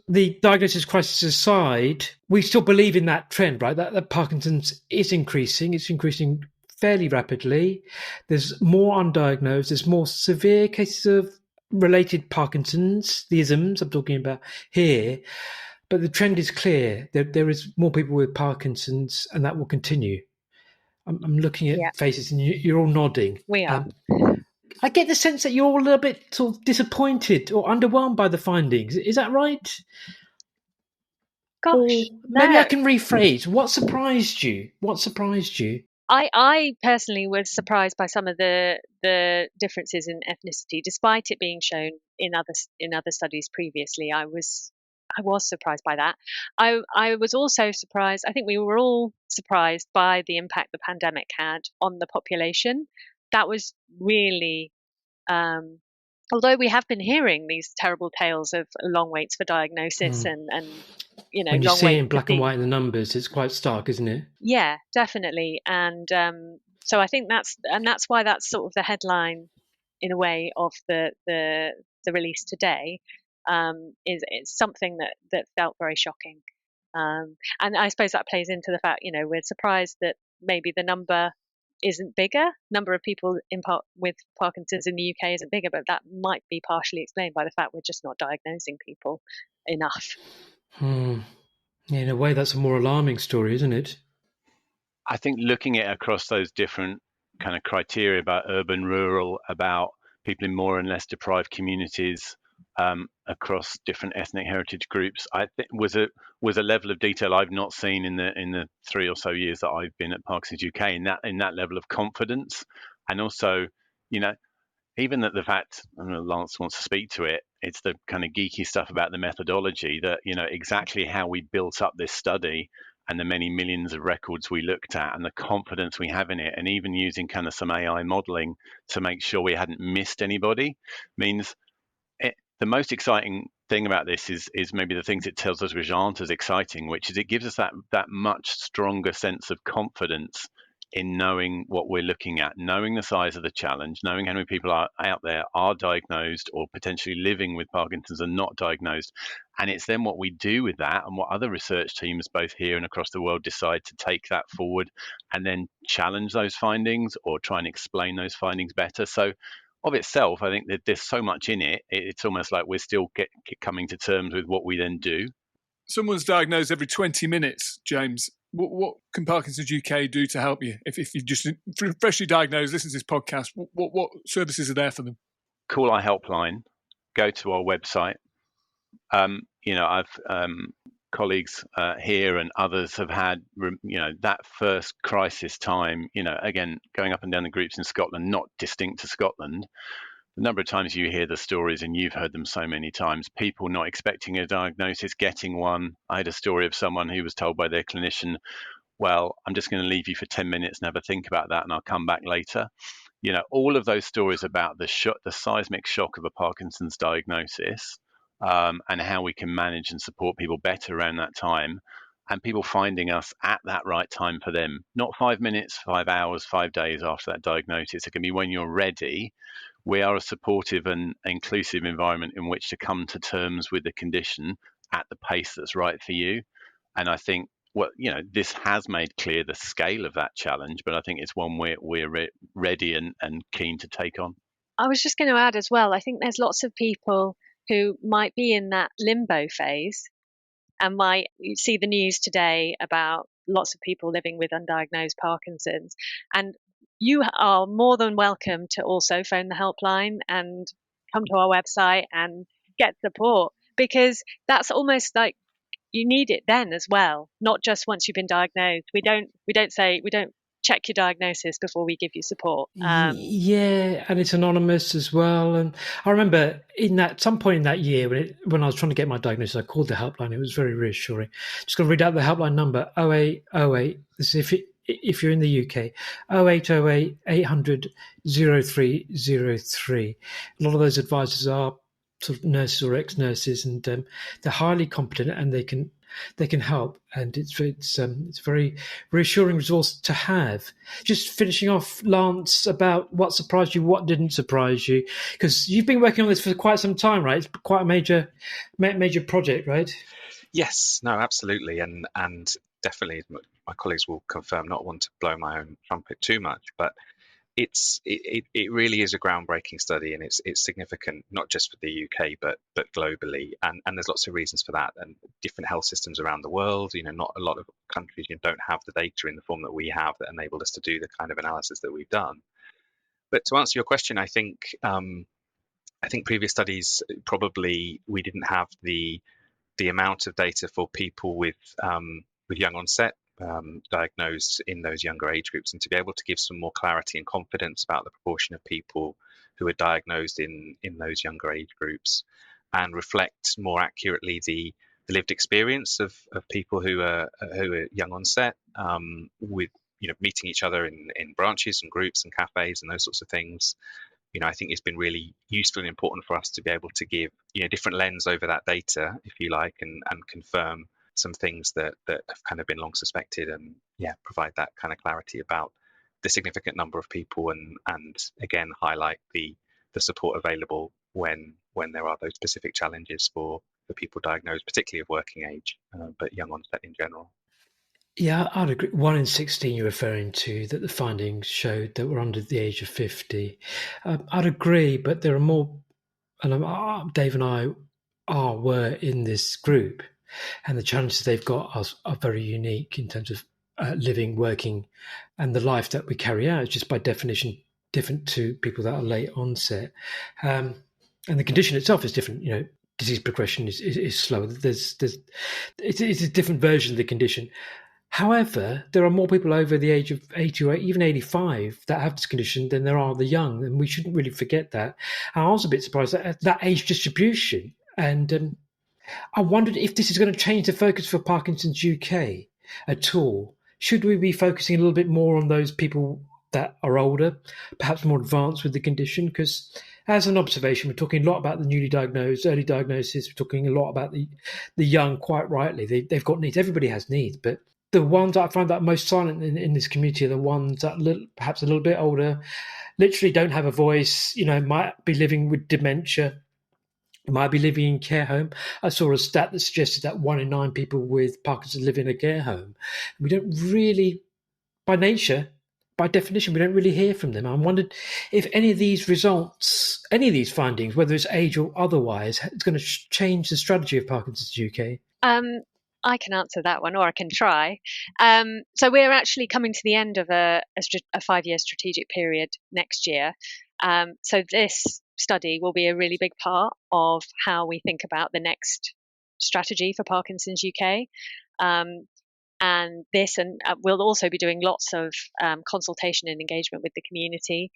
the diagnosis crisis aside, we still believe in that trend, right? That Parkinson's is increasing. It's increasing fairly rapidly. There's more undiagnosed. There's more severe cases of related Parkinson's, the isms I'm talking about here. But the trend is clear. There is more people with Parkinson's, and that will continue. I'm looking at faces, and you're all nodding. We are. I get the sense that you're all a little bit sort of disappointed or underwhelmed by the findings. Is that right? Gosh, maybe I can rephrase. What surprised you? I personally was surprised by some of the differences in ethnicity, despite it being shown in other studies previously. I was surprised by that. I was also surprised. I think we were all surprised by the impact the pandemic had on the population. That was really, although we have been hearing these terrible tales of long waits for diagnosis and when you see it in black and white in the numbers, it's quite stark, isn't it? Yeah, definitely. And so I think that's why that's sort of the headline, in a way, of the release today. Is something that felt very shocking, and I suppose that plays into the fact we're surprised that maybe the number isn't bigger. Number of people with Parkinson's in the UK isn't bigger, but that might be partially explained by the fact we're just not diagnosing people enough. Yeah, in a way, that's a more alarming story, isn't it? I think looking at across those different kind of criteria about urban, rural, about people in more and less deprived communities, across different ethnic heritage groups, I think was a level of detail I've not seen in the 3 or so years that I've been at Parkinson's UK, in that level of confidence. And also, even that the fact, I don't know, Lance wants to speak to it, it's the kind of geeky stuff about the methodology that, exactly how we built up this study and the many millions of records we looked at and the confidence we have in it, and even using kind of some AI modeling to make sure we hadn't missed anybody, means the most exciting thing about this is maybe the things it tells us which aren't as exciting, which is it gives us that much stronger sense of confidence in knowing what we're looking at, knowing the size of the challenge, knowing how many people are out there are diagnosed or potentially living with Parkinson's and not diagnosed. And it's then what we do with that and what other research teams both here and across the world decide to take that forward and then challenge those findings or try and explain those findings better. So of itself, I think that there's so much in it, it's almost like we're still coming to terms with what we then do. Someone's diagnosed every 20 minutes, James. What can Parkinson's UK do to help you? If you just freshly diagnosed, listen to this podcast, what services are there for them? Call our helpline, go to our website. I've colleagues here and others have had, that first crisis time, again, going up and down the groups in Scotland, not distinct to Scotland. The number of times you hear the stories, and you've heard them so many times, people not expecting a diagnosis, getting one. I had a story of someone who was told by their clinician, well, I'm just going to leave you for 10 minutes and have a think about that and I'll come back later. All of those stories about the seismic shock of a Parkinson's diagnosis, and how we can manage and support people better around that time, and people finding us at that right time for them. Not 5 minutes, 5 hours, 5 days after that diagnosis. It can be when you're ready. We are a supportive and inclusive environment in which to come to terms with the condition at the pace that's right for you. And I think this has made clear the scale of that challenge, but I think it's one we're ready and keen to take on. I was just going to add as well, I think there's lots of people who might be in that limbo phase and might see the news today about lots of people living with undiagnosed Parkinson's. And you are more than welcome to also phone the helpline and come to our website and get support, because that's almost like you need it then as well, not just once you've been diagnosed. We don't check your diagnosis before we give you support. Yeah, and it's anonymous as well. And I remember some point in that year when I was trying to get my diagnosis, I called the helpline. It was very reassuring. Just going to read out the helpline number: 0808. This is if you're in the UK, 0808 800 0303. A lot of those advisors are sort of nurses or ex-nurses, and they're highly competent and they can help, and it's a very reassuring resource to have. Just finishing off, Lance, about what surprised you, what didn't surprise you, because you've been working on this for quite some time, right? It's quite a major project, right? Yes, no, absolutely, and definitely, my colleagues will confirm. Not want to blow my own trumpet too much, but it really is a groundbreaking study, and it's significant not just for the UK but globally, and there's lots of reasons for that, and different health systems around the world. Not a lot of countries don't have the data in the form that we have that enabled us to do the kind of analysis that we've done. But to answer your question, I think previous studies, probably we didn't have the amount of data for people with young onset diagnosed in those younger age groups, and to be able to give some more clarity and confidence about the proportion of people who are diagnosed in those younger age groups, and reflect more accurately the lived experience of people who are young onset, with meeting each other in branches and groups and cafes and those sorts of things. I think it's been really useful and important for us to be able to give different lens over that data, if you like, and confirm some things that have kind of been long suspected, and provide that kind of clarity about the significant number of people, and again highlight the support available when there are those specific challenges for people diagnosed, particularly of working age, but young onset in general. Yeah, I'd agree. 1 in 16 you're referring to, that the findings showed that were under the age of 50. I'd agree, but there are more, and Dave and I were in this group, and the challenges they've got are very unique in terms of living, working, and the life that we carry out is just by definition different to people that are late onset. And the condition itself is different. Disease progression is slower. It's a different version of the condition. However, there are more people over the age of 80 or even 85 that have this condition than there are the young, and we shouldn't really forget that. And I was a bit surprised at that age distribution, and I wondered if this is going to change the focus for Parkinson's UK at all. Should we be focusing a little bit more on those people that are older, perhaps more advanced with the condition? Because as an observation, we're talking a lot about the newly diagnosed, early diagnosis. We're talking a lot about the young, quite rightly. They've got needs. Everybody has needs. But the ones that I find that most silent in this community are the ones that perhaps a little bit older, literally don't have a voice, might be living with dementia, might be living in care home. I saw a stat that suggested that 1 in 9 people with Parkinson's live in a care home. We don't really, by nature, by definition, we don't really hear from them. I wondered if any of these results, any of these findings, whether it's age or otherwise, it's going to change the strategy of Parkinson's UK. I can answer that one, or I can try. So we're actually coming to the end of a 5-year strategic period next year. So this study will be a really big part of how we think about the next strategy for Parkinson's UK. And we'll also be doing lots of consultation and engagement with the community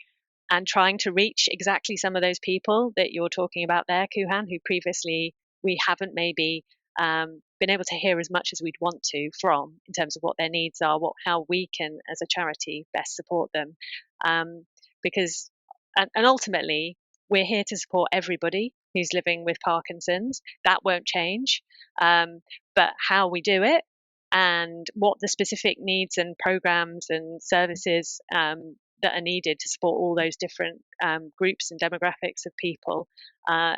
and trying to reach exactly some of those people that you're talking about there, Kuhan, who previously we haven't maybe been able to hear as much as we'd want to from, in terms of what their needs are, how we can, as a charity, best support them. Because ultimately, we're here to support everybody who's living with Parkinson's. That won't change. But how we do it and what the specific needs and programs and services that are needed to support all those different groups and demographics of people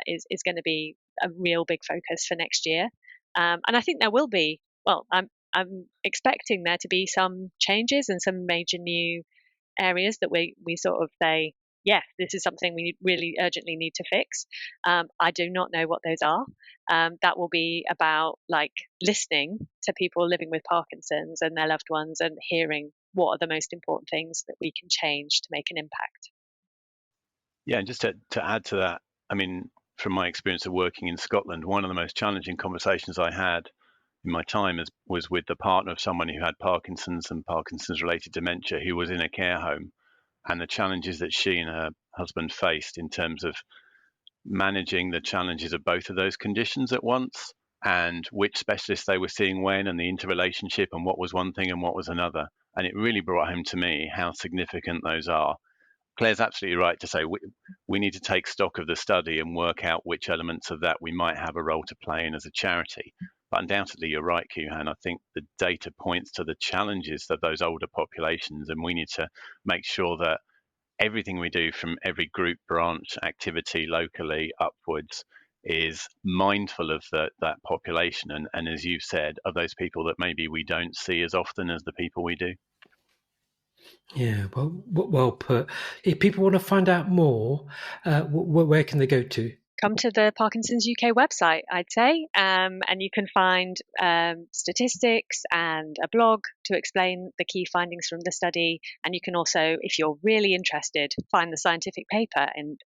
is going to be a real big focus for next year. And I think there will be, I'm expecting there to be some changes and some major new areas that we sort of say, yeah, this is something we really urgently need to fix. I do not know what those are. That will be about listening to people living with Parkinson's and their loved ones and hearing what are the most important things that we can change to make an impact. Yeah, and just to add to that, I mean, from my experience of working in Scotland, one of the most challenging conversations I had in my time was with the partner of someone who had Parkinson's and Parkinson's-related dementia, who was in a care home, and the challenges that she and her husband faced in terms of managing the challenges of both of those conditions at once, and which specialists they were seeing when, and the interrelationship, and what was one thing and what was another. And it really brought home to me how significant those are. Claire's absolutely right to say we need to take stock of the study and work out which elements of that we might have a role to play in as a charity. But undoubtedly, you're right, Kuhan. I think the data points to the challenges of those older populations, and we need to make sure that everything we do from every group, branch, activity locally upwards is mindful of that population. And as you've said, of those people that maybe we don't see as often as the people we do. Yeah, well put. If people want to find out more, where can they go to? Come to the Parkinson's UK website, I'd say, and you can find statistics and a blog to explain the key findings from the study. And you can also, if you're really interested, find the scientific paper and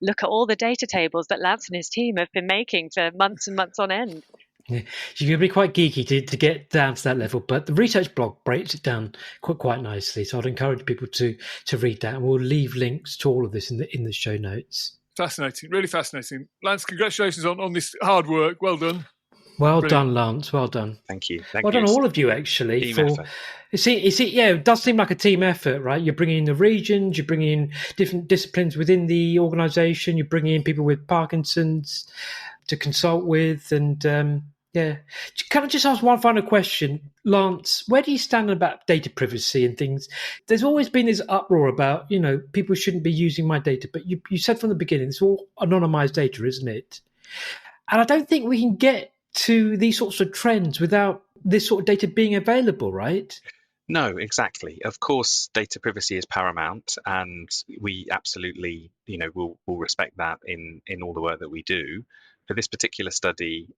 look at all the data tables that Lance and his team have been making for months and months on end. Yeah, you're going to be quite geeky to get down to that level, but the research blog breaks it down quite nicely. So I'd encourage people to read that, and we'll leave links to all of this in the show notes. Fascinating, really fascinating. Lance, congratulations on this hard work. Well done. Well done, Lance. Well done. Thank you. Well done, all of you, actually. Team effort. It does seem like a team effort, right? You're bringing in the regions, you're bringing in different disciplines within the organisation, you're bringing in people with Parkinson's to consult with, and Can I just ask one final question? Lance, where do you stand about data privacy and things? There's always been this uproar about, people shouldn't be using my data, but you said from the beginning, it's all anonymized data, isn't it? And I don't think we can get to these sorts of trends without this sort of data being available, right? No, exactly. Of course, data privacy is paramount, and we absolutely, will respect that in all the work that we do. For this particular study,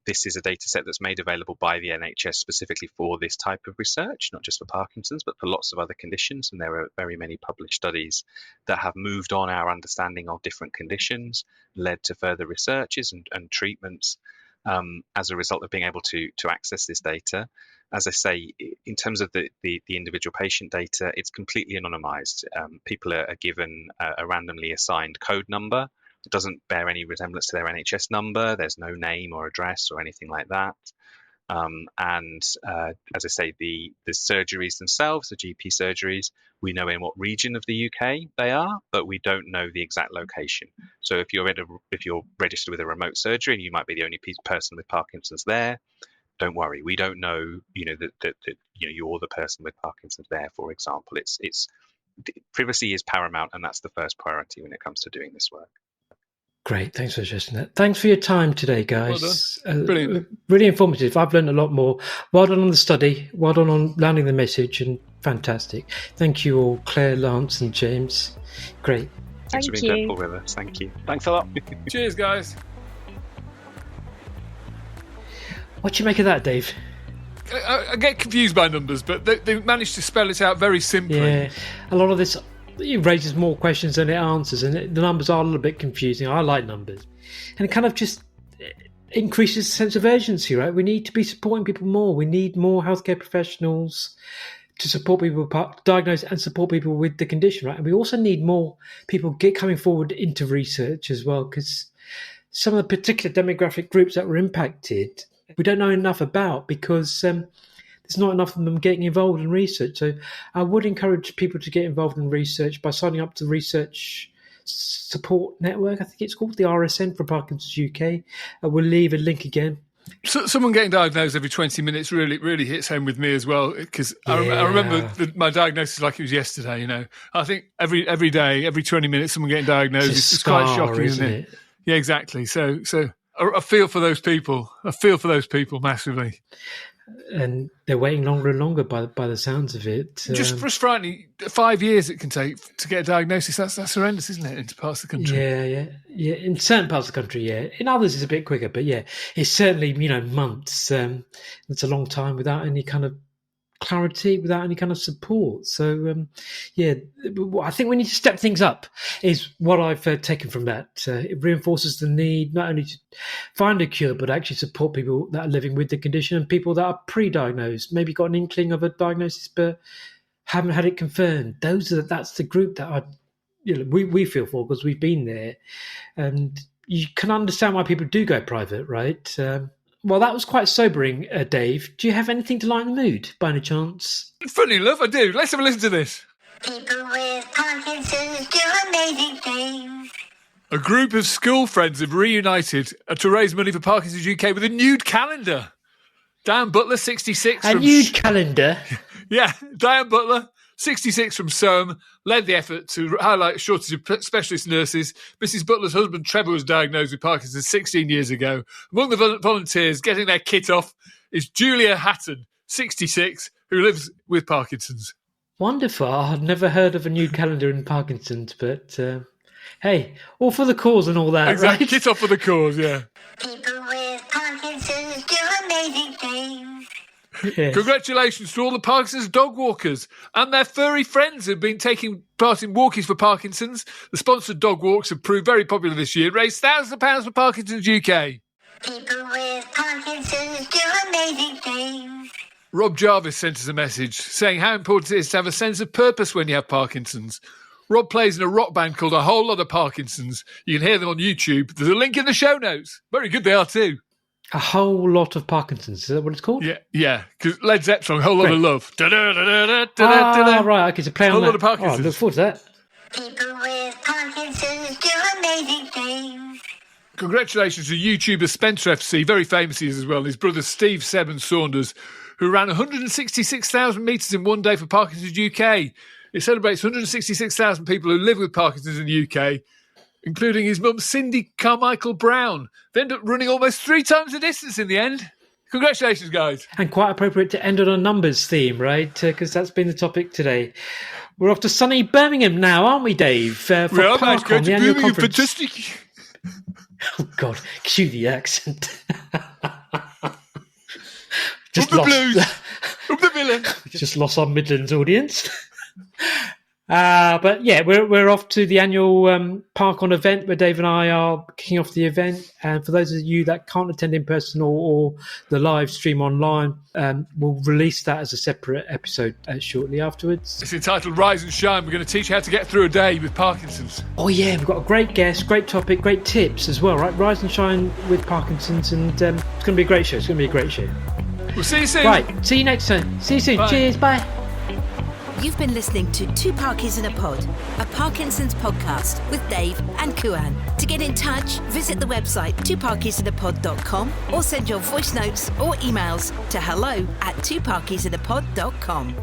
this is a data set that's made available by the NHS specifically for this type of research, not just for Parkinson's, but for lots of other conditions. And there are very many published studies that have moved on our understanding of different conditions, led to further researches and treatments as a result of being able to access this data. As I say, in terms of the individual patient data, it's completely anonymized. People are given a randomly assigned code number. It doesn't bear any resemblance to their NHS number. There's no name or address or anything like that. As I say, the surgeries themselves, the GP surgeries, we know in what region of the UK they are, but we don't know the exact location. So if you're registered with a remote surgery and you might be the only person with Parkinson's there, don't worry. We don't know, that you're the person with Parkinson's there. For example, it's privacy is paramount, and that's the first priority when it comes to doing this work. Great, thanks for suggesting that. Thanks for your time today, guys. Well done. Brilliant. Really informative. I've learned a lot more. Well done on the study. Well done on landing the message, and fantastic. Thank you all, Claire, Lance, and James. Great. Thanks for being gentle with us. Thank you. Thanks a lot. Cheers, guys. What do you make of that, Dave? I get confused by numbers, but they managed to spell it out very simply. Yeah, a lot of this it raises more questions than it answers, and the numbers are a little bit confusing. I like numbers, and it kind of just increases the sense of urgency, right? We need to be supporting people more. We need more healthcare professionals to support people diagnosed and support people with the condition, right? And we also need more people coming forward into research as well, because some of the particular demographic groups that were impacted, we don't know enough about, because there's not enough of them getting involved in research. So I would encourage people to get involved in research by signing up to the Research Support Network. I think it's called the RSN for Parkinson's UK. We'll leave a link again. So, someone getting diagnosed every 20 minutes really hits home with me as well, because I remember my diagnosis like it was yesterday. I think every day, every 20 minutes, someone getting diagnosed is quite shocking, isn't it? Yeah, exactly. So I feel for those people. I feel for those people massively. And they're waiting longer and longer by the sounds of it. Just frightening. 5 years it can take to get a diagnosis. That's horrendous, isn't it? In parts of the country. Yeah. In certain parts of the country, yeah. In others, it's a bit quicker. But yeah, it's certainly months. It's a long time without any kind of clarity, without any kind of support. So I think we need to step things up, is what I've taken from that. It reinforces the need not only to find a cure, but actually support people that are living with the condition, and people that are pre-diagnosed, maybe got an inkling of a diagnosis but haven't had it confirmed. That's the group that we feel for, because we've been there, and you can understand why people do go private, right? Well, that was quite sobering, Dave. Do you have anything to lighten the mood, by any chance? Funny enough, I do. Let's have a listen to this. People with Parkinson's do amazing things. A group of school friends have reunited to raise money for Parkinson's UK with a nude calendar. Diane Butler, 66. Nude calendar? Yeah, Diane Butler, 66 from Soham, led the effort to highlight a shortage of specialist nurses. Mrs. Butler's husband, Trevor, was diagnosed with Parkinson's 16 years ago. Among the volunteers getting their kit off is Julia Hatton, 66, who lives with Parkinson's. Wonderful. I've never heard of a nude calendar in Parkinson's, but hey, all for the cause and all that, exactly. Right? Kit off for the cause, yeah. People with Parkinson's do amazing things. Yes. Congratulations to all the Parkinson's dog walkers and their furry friends who've been taking part in walkies for Parkinson's. The sponsored dog walks have proved very popular this year, raised thousands of pounds for Parkinson's UK. People with Parkinson's do amazing things. Rob Jarvis sent us a message saying how important it is to have a sense of purpose when you have Parkinson's. Rob plays in a rock band called A Whole Lot of Parkinsons. You can hear them on YouTube. There's a link in the show notes. Very good they are too. A Whole Lot of Parkinson's, is that what it's called? Yeah, because Led Zepp's song, Whole Lot of Love. Right, okay, so play on Whole that. Lot of Parkinsons. I look forward to that. People with Parkinson's do amazing things. Congratulations to YouTuber Spencer FC, very famous he is as well, and his brothers Steve, Seb and Saunders, who ran 166,000 metres in one day for Parkinson's UK. It celebrates 166,000 people who live with Parkinson's in the UK, including his mum, Cindy Carmichael Brown. They end up running almost 3 times the distance in the end. Congratulations, guys. And quite appropriate to end on a numbers theme, right? Because that's been the topic today. We're off to sunny Birmingham now, aren't we, Dave? We are, mate. Going to Birmingham, fantastic. Oh God, cue the accent. Just the blues. Up the villain. Just lost our Midlands audience. But yeah, we're off to the annual Park-On event where Dave and I are kicking off the event. And for those of you that can't attend in person or the live stream online, we'll release that as a separate episode shortly afterwards. It's entitled Rise and Shine. We're going to teach you how to get through a day with Parkinson's. Oh yeah, we've got a great guest, great topic, great tips as well, right? Rise and Shine with Parkinson's, and it's going to be a great show. It's going to be a great show. We'll see you soon. Right, see you next time. See you soon. Bye. Cheers, bye. You've been listening to Two Parkies in a Pod, a Parkinson's podcast with Dave and Kuan. To get in touch, visit the website twoparkiesinapod.com or send your voice notes or emails to hello@twoparkiesinapod.com.